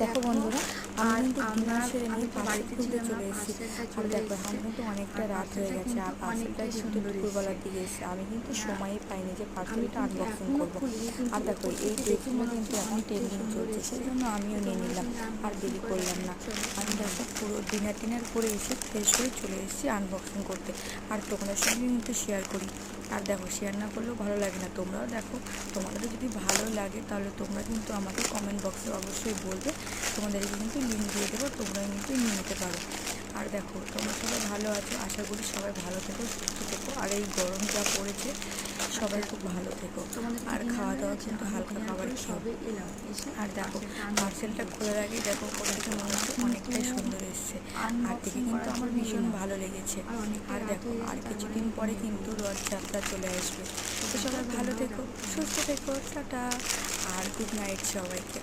দেখো বন্ধুরা, আমি কিন্তু ডিনার সেরে নিয়ে পার্সেল খুলতে চলে এসেছি। আর দেখো এখন কিন্তু অনেকটা রাত হয়ে গেছে, আর পার্সেলটা কিন্তু দুপুরবেলার দিকে এসেছে। আমি কিন্তু সময়ই পাইনি যে পার্সেলটা আনবক্সিং করবো। আর দেখো এই ড্রেসগুলো কিন্তু এখন ট্রেন্ডিং চলছে, সেই জন্য আমিও নিয়ে নিলাম, আর দেরি করলাম না। আমি দেখো পুরো ডিনার করে এসে ফ্রেশ হয়ে চলে এসেছি আনবক্সিং করতে, আর তোমাদের সঙ্গে কিন্তু শেয়ার করি। আর দেখো, শেয়ার না করলেও ভালো লাগে না। তোমরাও দেখো, তোমাদের যদি ভালো লাগে তাহলে তোমরা কিন্তু আমাকে কমেন্ট বক্সে অবশ্যই বলবে, তোমাদেরকে কিন্তু লিঙ্ক দিয়ে দেবো, তোমরা কিন্তু নিয়ে নিতে পারো। আর দেখো, তোমরা সবাই ভালো আছো, আশা করি সবাই ভালো থেকো, সুস্থ থেকো। আর এই গরম যা পড়েছে, সবাই খুব ভালো থেকো, আর খাওয়া দাওয়া কিন্তু হালকা খাবার খেও। আর দেখো, পার্সেলটা খোলার আগে দেখো কোথাটা মনে হচ্ছে অনেকটাই সুন্দর এসছে, আর দেখে কিন্তু আমার ভীষণ ভালো লেগেছে। আর দেখো, আর কিছুদিন পরে কিন্তু রথযাত্রা চলে আসবে। তো সবাই ভালো থেকো, সুস্থ থেকো, টাটা, আর গুড নাইট সবাইকে।